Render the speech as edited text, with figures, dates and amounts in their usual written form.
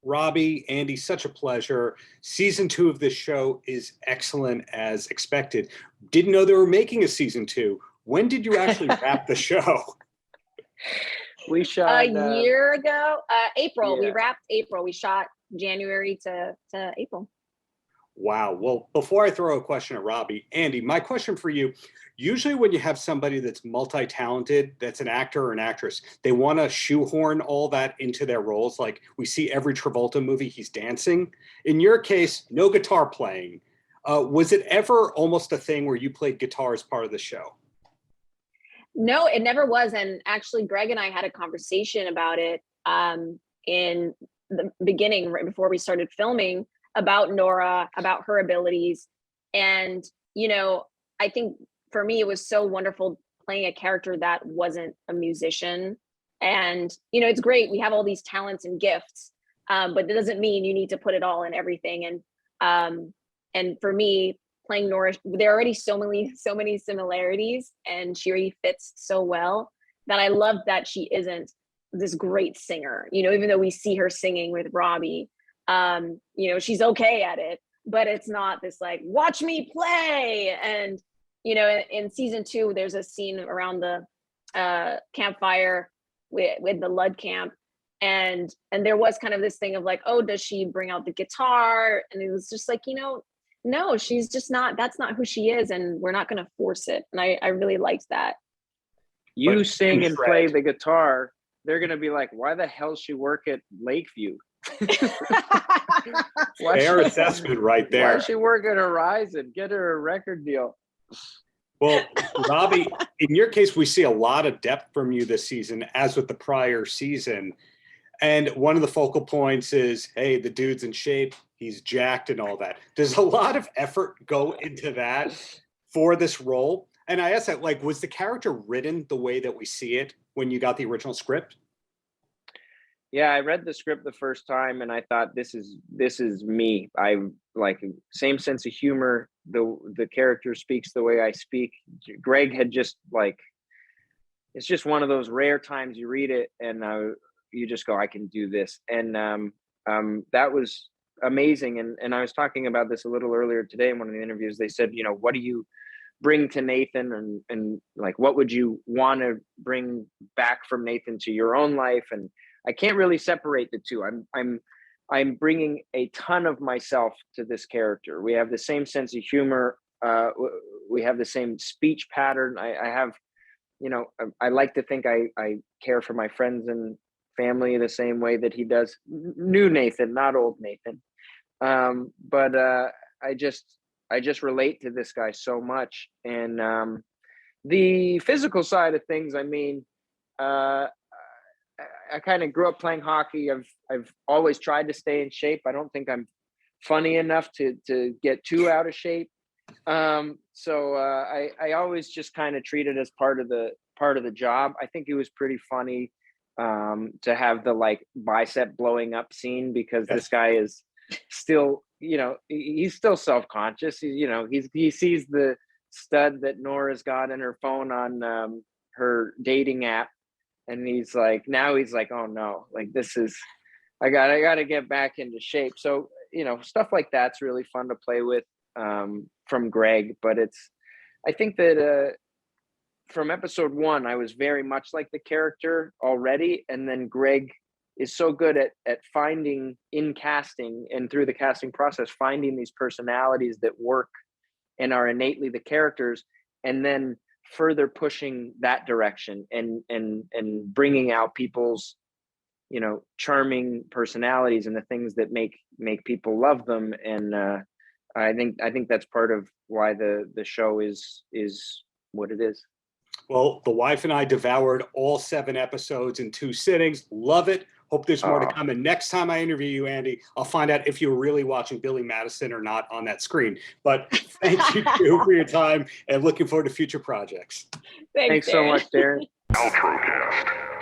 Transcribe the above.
Robbie, Andy, such a pleasure. Season 2 of this show is excellent as expected. Didn't know they were making a season 2. When did you actually wrap the show? We shot a year ago, April. Yeah. We wrapped April. We shot January to April. Wow. Well, before I throw a question at Robbie, Andy, my question for you, usually when you have somebody that's multi-talented, that's an actor or an actress, they want to shoehorn all that into their roles. Like we see every Travolta movie, he's dancing. In your case, no guitar playing. Was it ever almost a thing where you played guitar as part of the show? No, it never was. And actually, Greg and I had a conversation about it in the beginning, right before we started filming, about Nora, about her abilities. And, you know, I think for me, it was so wonderful playing a character that wasn't a musician. And, you know, it's great. We have all these talents and gifts, but that doesn't mean you need to put it all in everything. And for me, playing Nora, there are already so many similarities, and she already fits so well that I love that she isn't this great singer. You know, even though we see her singing with Robbie, you know, she's okay at it, but it's not this like, watch me play. And, you know, in season 2, there's a scene around the campfire with the Lud camp. And there was kind of this thing of like, oh, does she bring out the guitar? And it was just like, you know, no, she's just not, that's not who she is. And we're not going to force it. And I really liked that. You sing and play the guitar, they're going to be like, why the hell she work at Lakeview? Fair assessment right there. Why she work at Horizon? Get her a record deal. Well, Robbie, in your case, we see a lot of depth from you this season, as with the prior season. And one of the focal points is, hey, the dude's in shape, he's jacked and all that. Does a lot of effort go into that for this role? And I asked that, like, was the character written the way that we see it when you got the original script? Yeah, I read the script the first time and I thought, this is me. I like same sense of humor. The character speaks the way I speak. Greg had just like, it's just one of those rare times you read it and you just go, I can do this. And that was amazing. And I was talking about this a little earlier today in one of the interviews. They said, you know, what do you bring to Nathan and like, what would you want to bring back from Nathan to your own life? And I can't really separate the two. I'm bringing a ton of myself to this character. We have the same sense of humor. We have the same speech pattern. I have, you know, I like to think I care for my friends and family the same way that he does. New Nathan, not old Nathan. But I just relate to this guy so much. And the physical side of things, I mean, I kind of grew up playing hockey. I've always tried to stay in shape. I don't think I'm funny enough to get too out of shape. So I always just kind of treat it as part of the job. I think it was pretty funny to have the like bicep blowing up scene because this guy is still, you know, he's still self-conscious. He sees the stud that Nora's got in her phone on her dating app. And he's like, oh no, like this is, I gotta get back into shape. So, you know, stuff like that's really fun to play with from Greg. But I think that from episode 1, I was very much like the character already. And then Greg is so good at finding in casting and through the casting process, finding these personalities that work and are innately the characters. And then further pushing that direction and bringing out people's, you know, charming personalities and the things that make people love them. And I think that's part of why the show is what it is. Well, the wife and I devoured all 7 episodes in 2 sittings. Love it. Hope there's more to come. And next time I interview you, Andy, I'll find out if you were really watching Billy Madison or not on that screen. But thank you too for your time and looking forward to future projects. Thanks so much, Darren. Paltrocast.